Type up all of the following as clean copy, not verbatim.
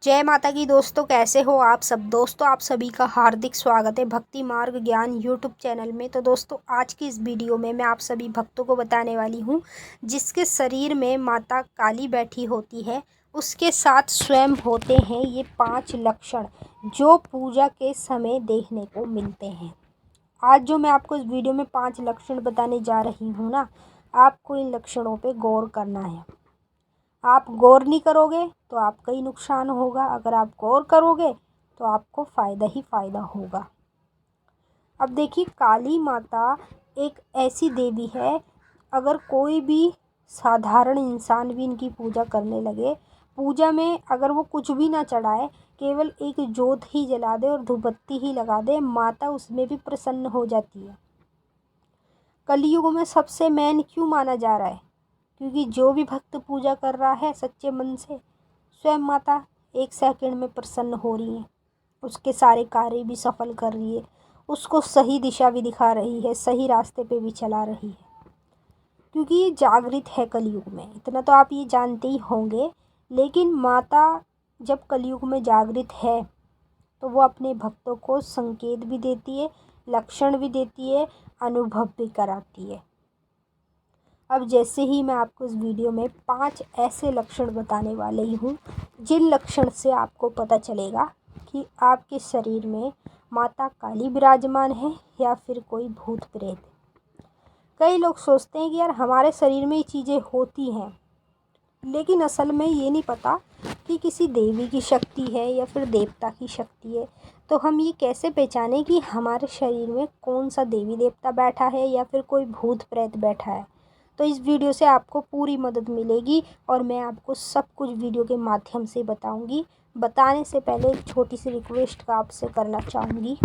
जय माता की दोस्तों, कैसे हो आप सब। दोस्तों, आप सभी का हार्दिक स्वागत है भक्ति मार्ग ज्ञान यूट्यूब चैनल में। तो दोस्तों, आज की इस वीडियो में मैं आप सभी भक्तों को बताने वाली हूँ, जिसके शरीर में माता काली बैठी होती है, उसके साथ स्वयं होते हैं ये 5 लक्षण जो पूजा के समय देखने को मिलते हैं। आज जो मैं आपको इस वीडियो में 5 लक्षण बताने जा रही हूँ ना, आपको इन लक्षणों पर गौर करना है। आप गौर नहीं करोगे तो आपका ही नुकसान होगा, अगर आप गौर करोगे तो आपको फ़ायदा ही फ़ायदा होगा। अब देखिए, काली माता एक ऐसी देवी है, अगर कोई भी साधारण इंसान भी इनकी पूजा करने लगे, पूजा में अगर वो कुछ भी ना चढ़ाए, केवल एक जोत ही जला दे और धूपबत्ती ही लगा दे, माता उसमें भी प्रसन्न हो जाती है। कलयुग में सबसे मेन क्यों माना जा रहा है? क्योंकि जो भी भक्त पूजा कर रहा है सच्चे मन से, स्वयं माता 1 सेकंड में प्रसन्न हो रही है, उसके सारे कार्य भी सफल कर रही है, उसको सही दिशा भी दिखा रही है, सही रास्ते पे भी चला रही है। क्योंकि ये जागृत है कलयुग में, इतना तो आप ये जानते ही होंगे। लेकिन माता जब कलयुग में जागृत है तो वो अपने भक्तों को संकेत भी देती है, लक्षण भी देती है, अनुभव भी कराती है। अब जैसे ही मैं आपको इस वीडियो में 5 ऐसे लक्षण बताने वाली हूँ, जिन लक्षण से आपको पता चलेगा कि आपके शरीर में माता काली विराजमान है या फिर कोई भूत प्रेत। कई लोग सोचते हैं कि यार हमारे शरीर में ये चीज़ें होती हैं, लेकिन असल में ये नहीं पता कि किसी देवी की शक्ति है या फिर देवता की शक्ति है। तो हम ये कैसे पहचानें कि हमारे शरीर में कौन सा देवी देवता बैठा है या फिर कोई भूत प्रेत बैठा है। तो इस वीडियो से आपको पूरी मदद मिलेगी और मैं आपको सब कुछ वीडियो के माध्यम से बताऊंगी। बताने से पहले एक छोटी सी रिक्वेस्ट का आपसे करना चाहूँगी,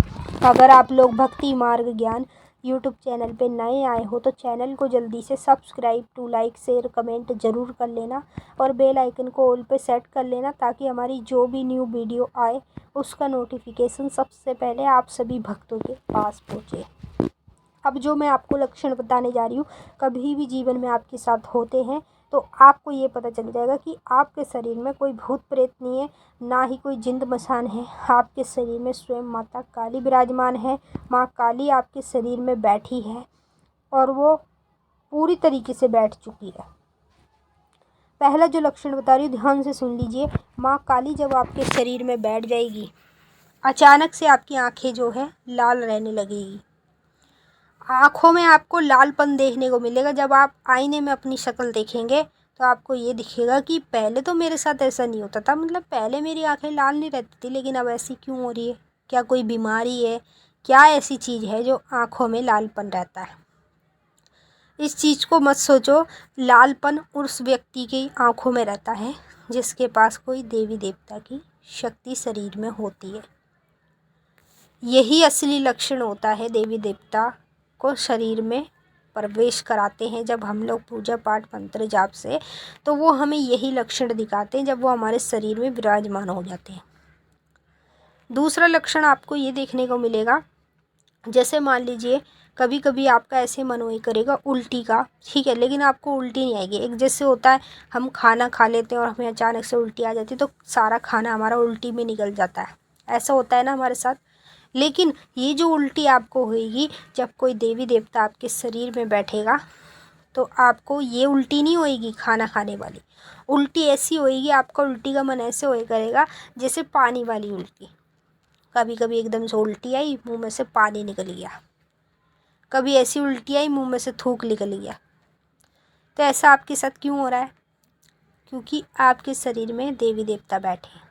अगर आप लोग भक्ति मार्ग ज्ञान यूट्यूब चैनल पे नए आए हो तो चैनल को जल्दी से subscribe to like share comment ज़रूर कर लेना और बेल आइकन को ऑल पे सेट कर लेना, ताकि हमारी जो भी न्यू वीडियो आए उसका नोटिफिकेशन सबसे पहले आप सभी भक्तों के पास पहुँचे। अब जो मैं आपको लक्षण बताने जा रही हूँ, कभी भी जीवन में आपके साथ होते हैं तो आपको ये पता चल जाएगा कि आपके शरीर में कोई भूत प्रेत नहीं है, ना ही कोई जिंद मसान है। आपके शरीर में स्वयं माता काली विराजमान है। माँ काली आपके शरीर में बैठी है और वो पूरी तरीके से बैठ चुकी है। पहला जो लक्षण बता रही हूँ, ध्यान से सुन लीजिए। माँ काली जब आपके शरीर में बैठ जाएगी, अचानक से आपकी आंखें जो है लाल रहने लगेगी। आँखों में आपको लालपन देखने को मिलेगा। जब आप आईने में अपनी शक्ल देखेंगे तो आपको ये दिखेगा कि पहले तो मेरे साथ ऐसा नहीं होता था, मतलब पहले मेरी आंखें लाल नहीं रहती थी, लेकिन अब ऐसी क्यों हो रही है? क्या कोई बीमारी है? क्या ऐसी चीज़ है जो आँखों में लालपन रहता है? इस चीज़ को मत सोचो। लालपन उस व्यक्ति की आँखों में रहता है जिसके पास कोई देवी देवता की शक्ति शरीर में होती है। यही असली लक्षण होता है देवी देवता को शरीर में प्रवेश कराते हैं। जब हम लोग पूजा पाठ मंत्र जाप से, तो वो हमें यही लक्षण दिखाते हैं जब वो हमारे शरीर में विराजमान हो जाते हैं। दूसरा लक्षण आपको ये देखने को मिलेगा, जैसे मान लीजिए कभी कभी आपका ऐसे मन वही करेगा उल्टी का, ठीक है, लेकिन आपको उल्टी नहीं आएगी। एक जैसे होता है हम खाना खा लेते हैं और हमें अचानक से उल्टी आ जाती है, तो सारा खाना हमारा उल्टी में निकल जाता है। ऐसा होता है ना हमारे साथ। लेकिन ये जो उल्टी आपको होएगी, जब कोई देवी देवता आपके शरीर में बैठेगा तो आपको ये उल्टी नहीं होएगी खाना खाने वाली। उल्टी ऐसी होएगी, आपका उल्टी का मन ऐसे होए करेगा जैसे पानी वाली उल्टी। कभी कभी एकदम से उल्टी आई, मुंह में से पानी निकल गया। कभी ऐसी उल्टी आई, मुंह में से थूक निकल गया। तो ऐसा आपके साथ क्यों हो रहा है? क्योंकि आपके शरीर में देवी देवता बैठे हैं।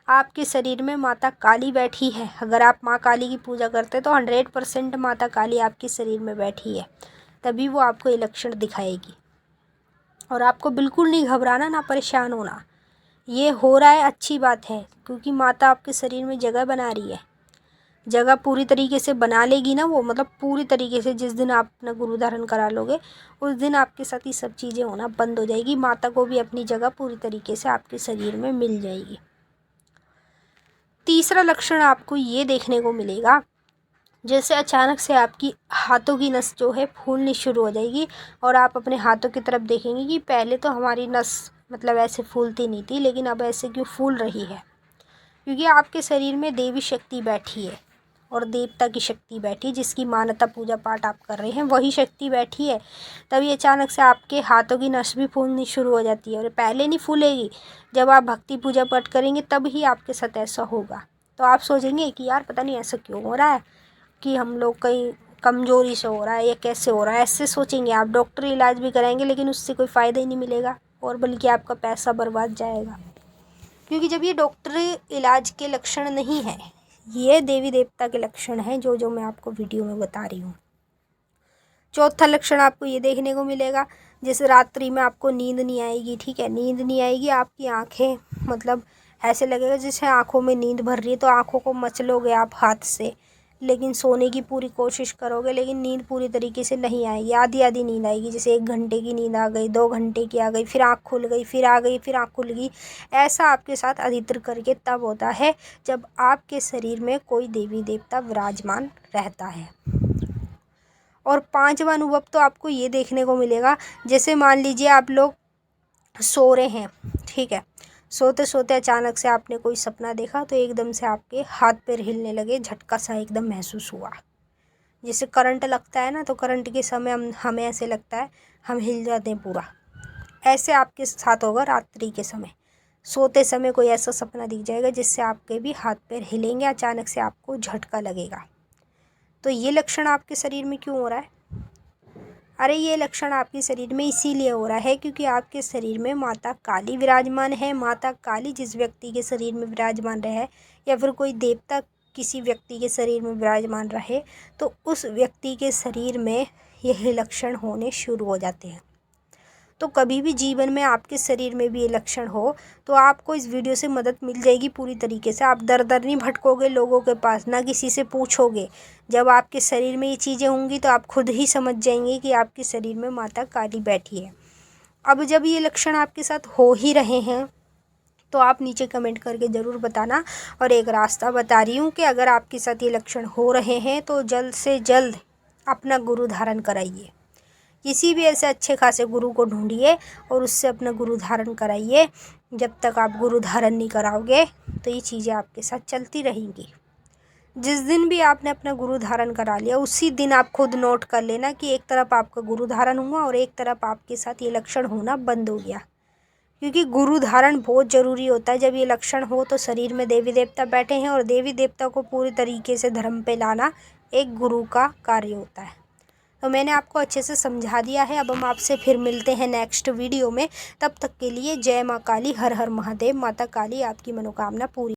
आपके शरीर में माता काली बैठी है। अगर आप माँ काली की पूजा करते हैं तो 100% माता काली आपके शरीर में बैठी है, तभी वो आपको ये लक्षण दिखाएगी। और आपको बिल्कुल नहीं घबराना, ना परेशान होना। ये हो रहा है अच्छी बात है, क्योंकि माता आपके शरीर में जगह बना रही है। जगह पूरी तरीके से बना लेगी ना वो, मतलब पूरी तरीके से जिस दिन आप अपना गुरु धारण करा लोगे उस दिन आपके साथ ये सब चीज़ें होना बंद हो जाएगी। माता को भी अपनी जगह पूरी तरीके से आपके शरीर में मिल जाएगी। तीसरा लक्षण आपको ये देखने को मिलेगा, जैसे अचानक से आपकी हाथों की नस जो है फूलनी शुरू हो जाएगी और आप अपने हाथों की तरफ देखेंगे कि पहले तो हमारी नस मतलब ऐसे फूलती नहीं थी, लेकिन अब ऐसे क्यों फूल रही है। क्योंकि आपके शरीर में देवी शक्ति बैठी है और देवता की शक्ति बैठी, जिसकी मान्यता पूजा पाठ आप कर रहे हैं वही शक्ति बैठी है। तभी अचानक से आपके हाथों की नस भी फूलनी शुरू हो जाती है, और पहले नहीं फूलेगी, जब आप भक्ति पूजा पाठ करेंगे तब ही आपके साथ ऐसा होगा। तो आप सोचेंगे कि यार पता नहीं ऐसा क्यों हो रहा है, कि हम लोग कहीं कमज़ोरी से हो रहा है या कैसे हो रहा है, ऐसे सोचेंगे आप। डॉक्टर इलाज भी कराएंगे लेकिन उससे कोई फ़ायदा ही नहीं मिलेगा, और बल्कि आपका पैसा बर्बाद जाएगा। क्योंकि जब ये डॉक्टरी इलाज के लक्षण नहीं है, ये देवी देवता के लक्षण हैं जो मैं आपको वीडियो में बता रही हूँ। चौथा लक्षण आपको ये देखने को मिलेगा, जैसे रात्रि में आपको नींद नहीं आएगी। ठीक है, नींद नहीं आएगी, आपकी आंखें मतलब ऐसे लगेगा जैसे आंखों में नींद भर रही है, तो आंखों को मचलोगे आप हाथ से, लेकिन सोने की पूरी कोशिश करोगे, लेकिन नींद पूरी तरीके से नहीं आएगी, आधी आधी नींद आएगी। जैसे 1 घंटे की नींद आ गई, 2 घंटे की आ गई, फिर आँख खुल गई, फिर आ गई, फिर आँख खुल गई। ऐसा आपके साथ अधिकतर करके तब होता है जब आपके शरीर में कोई देवी देवता विराजमान रहता है। और 5वां अनुभव तो आपको ये देखने को मिलेगा, जैसे मान लीजिए आप लोग सो रहे हैं, ठीक है, सोते सोते अचानक से आपने कोई सपना देखा, तो एकदम से आपके हाथ पैर हिलने लगे, झटका सा एकदम महसूस हुआ। जैसे करंट लगता है ना, तो करंट के समय हमें ऐसे लगता है हम हिल जाते हैं पूरा, ऐसे आपके साथ होगा रात्रि के समय। सोते समय कोई ऐसा सपना दिख जाएगा जिससे आपके भी हाथ पैर हिलेंगे, अचानक से आपको झटका लगेगा। तो ये लक्षण आपके शरीर में क्यों हो रहा है? अरे ये लक्षण आपके शरीर में इसीलिए हो रहा है क्योंकि आपके शरीर में माता काली विराजमान है। माता काली जिस व्यक्ति के शरीर में विराजमान रहे, या फिर कोई देवता किसी व्यक्ति के शरीर में विराजमान रहे, तो उस व्यक्ति के शरीर में यह लक्षण होने शुरू हो जाते हैं। तो कभी भी जीवन में आपके शरीर में भी ये लक्षण हो, तो आपको इस वीडियो से मदद मिल जाएगी पूरी तरीके से। आप दर दर नहीं भटकोगे लोगों के पास, ना किसी से पूछोगे। जब आपके शरीर में ये चीज़ें होंगी तो आप खुद ही समझ जाएंगे कि आपके शरीर में माता काली बैठी है। अब जब ये लक्षण आपके साथ हो ही रहे हैं, तो आप नीचे कमेंट करके ज़रूर बताना। और एक रास्ता बता रही हूँ कि अगर आपके साथ ये लक्षण हो रहे हैं तो जल्द से जल्द अपना गुरु धारण कराइए। किसी भी ऐसे अच्छे खासे गुरु को ढूंढिए और उससे अपना गुरु धारण कराइए। जब तक आप गुरु धारण नहीं कराओगे तो ये चीज़ें आपके साथ चलती रहेंगी। जिस दिन भी आपने अपना गुरु धारण करा लिया, उसी दिन आप खुद नोट कर लेना कि एक तरफ आपका गुरु धारण हुआ और एक तरफ आपके साथ ये लक्षण होना बंद हो गया। क्योंकि गुरु धारण बहुत ज़रूरी होता है। जब ये लक्षण हो तो शरीर में देवी देवता बैठे हैं, और देवी देवता को पूरी तरीके से धर्म पे लाना एक गुरु का कार्य होता है। तो मैंने आपको अच्छे से समझा दिया है। अब हम आपसे फिर मिलते हैं नेक्स्ट वीडियो में। तब तक के लिए जय माँ काली, हर हर महादेव। माता काली आपकी मनोकामना पूरी